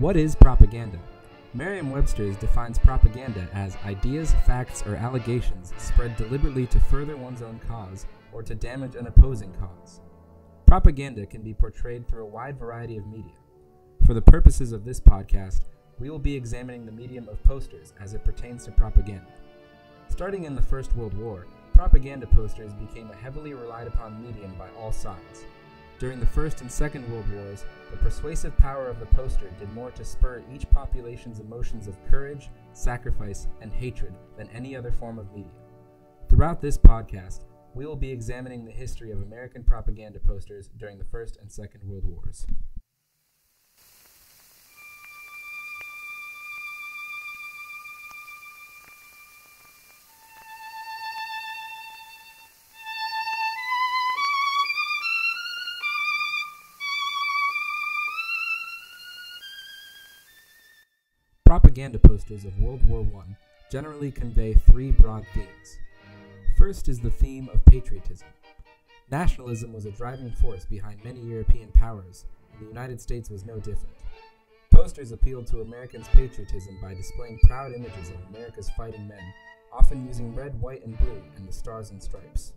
What is propaganda? Merriam-Webster defines propaganda as ideas, facts, or allegations spread deliberately to further one's own cause or to damage an opposing cause. Propaganda can be portrayed through a wide variety of media. For the purposes of this podcast, we will be examining the medium of posters as it pertains to propaganda. Starting in the First World War, propaganda posters became a heavily relied upon medium by all sides. During the First and Second World Wars, the persuasive power of the poster did more to spur each population's emotions of courage, sacrifice, and hatred than any other form of media. Throughout this podcast, we will be examining the history of American propaganda posters during the First and Second World Wars. Propaganda posters of World War I generally convey three broad themes. First is the theme of patriotism. Nationalism was a driving force behind many European powers, and the United States was no different. Posters appealed to Americans' patriotism by displaying proud images of America's fighting men, often using red, white, and blue, and the stars and stripes.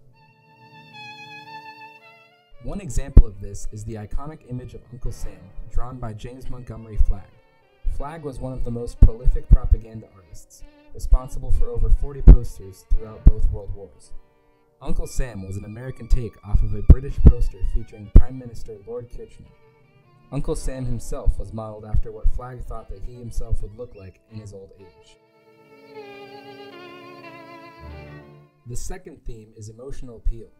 One example of this is the iconic image of Uncle Sam, drawn by James Montgomery Flagg. Flagg was one of the most prolific propaganda artists, responsible for over 40 posters throughout both World Wars. Uncle Sam was an American take off of a British poster featuring Prime Minister Lord Kitchener. Uncle Sam himself was modeled after what Flagg thought that he himself would look like in his old age. The second theme is emotional appeal.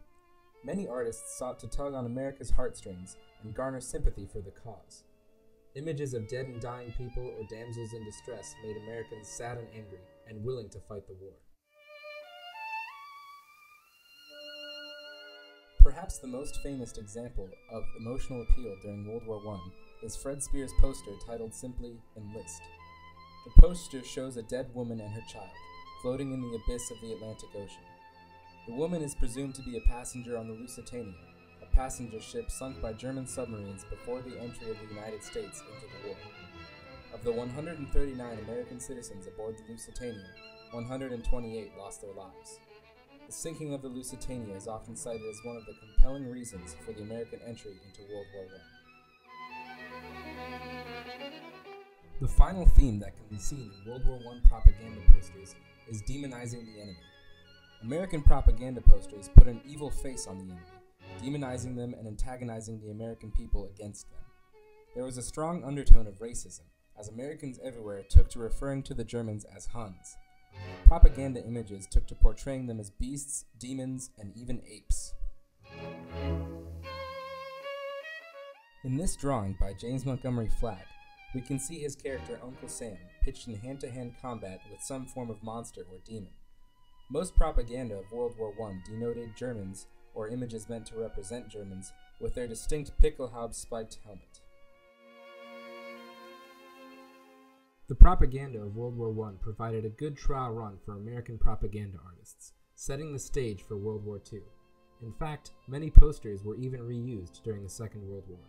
Many artists sought to tug on America's heartstrings and garner sympathy for the cause. Images of dead and dying people or damsels in distress made Americans sad and angry and willing to fight the war. Perhaps the most famous example of emotional appeal during World War I is Fred Spear's poster titled simply "Enlist." The poster shows a dead woman and her child, floating in the abyss of the Atlantic Ocean. The woman is presumed to be a passenger on the Lusitania, a passenger ship sunk by German submarines before the entry of the United States into the war. Of the 139 American citizens aboard the Lusitania, 128 lost their lives. The sinking of the Lusitania is often cited as one of the compelling reasons for the American entry into World War I. The final theme that can be seen in World War I propaganda posters is demonizing the enemy. American propaganda posters put an evil face on the enemy, demonizing them and antagonizing the American people against them. There was a strong undertone of racism, as Americans everywhere took to referring to the Germans as Huns. Propaganda images took to portraying them as beasts, demons, and even apes. In this drawing by James Montgomery Flagg, we can see his character Uncle Sam pitched in hand-to-hand combat with some form of monster or demon. Most propaganda of World War I denoted Germans, or images meant to represent Germans, with their distinct Pickelhaube spiked helmet. The propaganda of World War I provided a good trial run for American propaganda artists, setting the stage for World War II. In fact, many posters were even reused during the Second World War.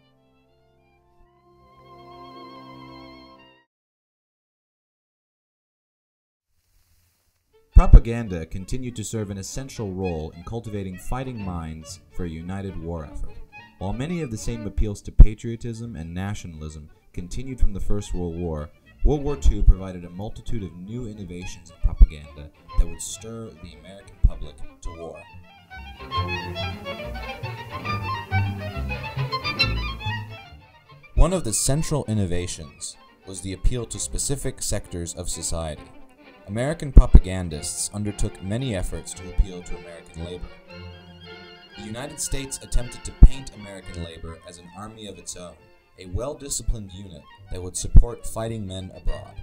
Propaganda continued to serve an essential role in cultivating fighting minds for a united war effort. While many of the same appeals to patriotism and nationalism continued from the First World War, World War II provided a multitude of new innovations in propaganda that would stir the American public to war. One of the central innovations was the appeal to specific sectors of society. American propagandists undertook many efforts to appeal to American labor. The United States attempted to paint American labor as an army of its own, a well-disciplined unit that would support fighting men abroad.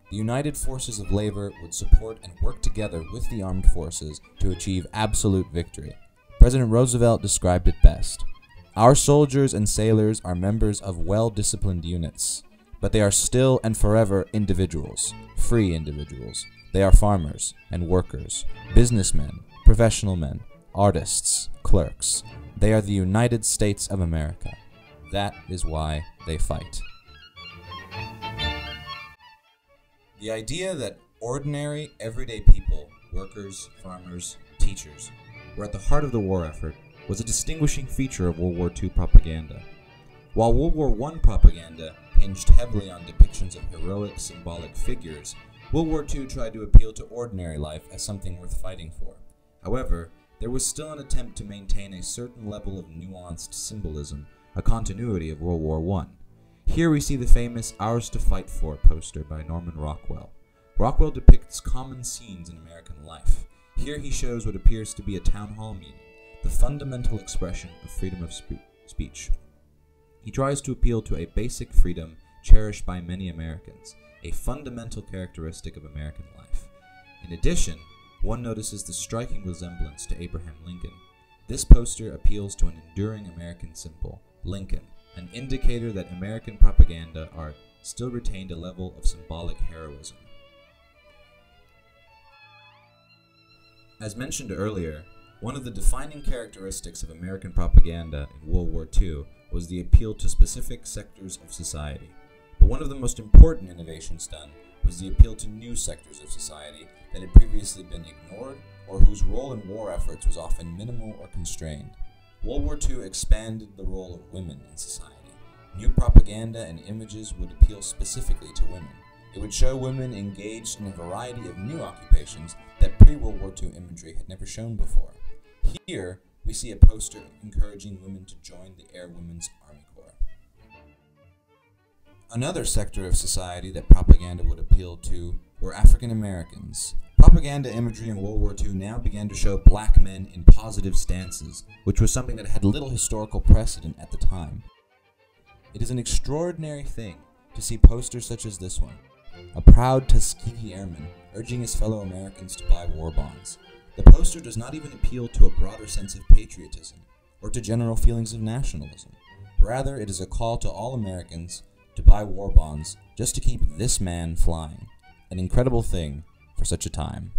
The United Forces of Labor would support and work together with the armed forces to achieve absolute victory. President Roosevelt described it best. Our soldiers and sailors are members of well-disciplined units, but they are still and forever individuals, free individuals. They are farmers and workers, businessmen, professional men, artists, clerks. They are the United States of America. That is why they fight. The idea that ordinary, everyday people, workers, farmers, teachers, were at the heart of the war effort was a distinguishing feature of World War II propaganda. While World War I propaganda hinged heavily on depictions of heroic, symbolic figures, World War II tried to appeal to ordinary life as something worth fighting for. However, there was still an attempt to maintain a certain level of nuanced symbolism, a continuity of World War I. Here we see the famous Ours to Fight For poster by Norman Rockwell. Rockwell depicts common scenes in American life. Here he shows what appears to be a town hall meeting, the fundamental expression of freedom of speech. He tries to appeal to a basic freedom cherished by many Americans, a fundamental characteristic of American life. In addition, one notices the striking resemblance to Abraham Lincoln. This poster appeals to an enduring American symbol, Lincoln, an indicator that American propaganda art still retained a level of symbolic heroism. As mentioned earlier, one of the defining characteristics of American propaganda in World War II was the appeal to specific sectors of society. But one of the most important innovations done was the appeal to new sectors of society that had previously been ignored or whose role in war efforts was often minimal or constrained. World War II expanded the role of women in society. New propaganda and images would appeal specifically to women. It would show women engaged in a variety of new occupations that pre-World War II imagery had never shown before. Here, we see a poster encouraging women to join the Air Women's Army Corps. Another sector of society that propaganda would appeal to were African Americans. Propaganda imagery in World War II now began to show black men in positive stances, which was something that had little historical precedent at the time. It is an extraordinary thing to see posters such as this one, a proud Tuskegee Airman urging his fellow Americans to buy war bonds. The poster does not even appeal to a broader sense of patriotism or to general feelings of nationalism. Rather, it is a call to all Americans to buy war bonds just to keep this man flying. An incredible thing for such a time.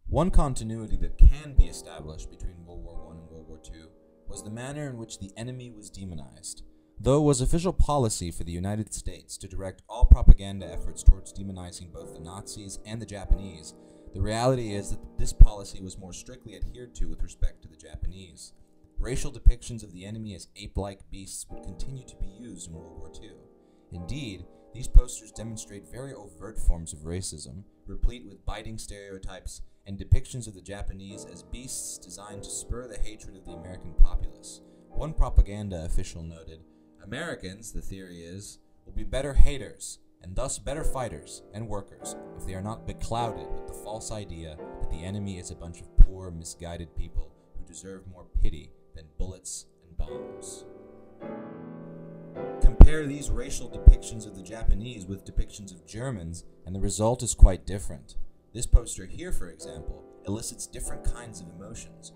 One continuity that can be established between World War I and World War II was the manner in which the enemy was demonized. Though it was official policy for the United States to direct all propaganda efforts towards demonizing both the Nazis and the Japanese, the reality is that this policy was more strictly adhered to with respect to the Japanese. Racial depictions of the enemy as ape-like beasts would continue to be used in World War II. Indeed, these posters demonstrate very overt forms of racism, replete with biting stereotypes and depictions of the Japanese as beasts designed to spur the hatred of the American populace. One propaganda official noted, "Americans, the theory is, will be better haters, and thus better fighters and workers, if they are not beclouded with the false idea that the enemy is a bunch of poor, misguided people who deserve more pity than bullets and bombs." Compare these racial depictions of the Japanese with depictions of Germans, and the result is quite different. This poster here, for example, elicits different kinds of emotions,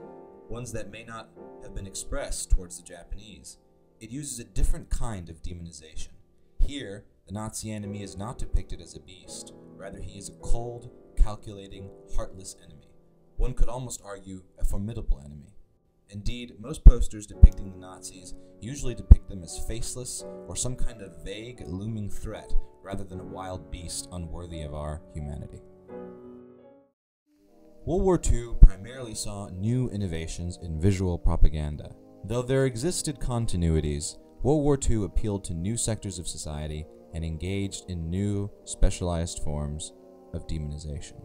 ones that may not have been expressed towards the Japanese. It uses a different kind of demonization. Here, the Nazi enemy is not depicted as a beast, rather he is a cold, calculating, heartless enemy. One could almost argue a formidable enemy. Indeed, most posters depicting the Nazis usually depict them as faceless or some kind of vague, looming threat, rather than a wild beast unworthy of our humanity. World War II primarily saw new innovations in visual propaganda. Though there existed continuities, World War II appealed to new sectors of society and engaged in new, specialized forms of demonization.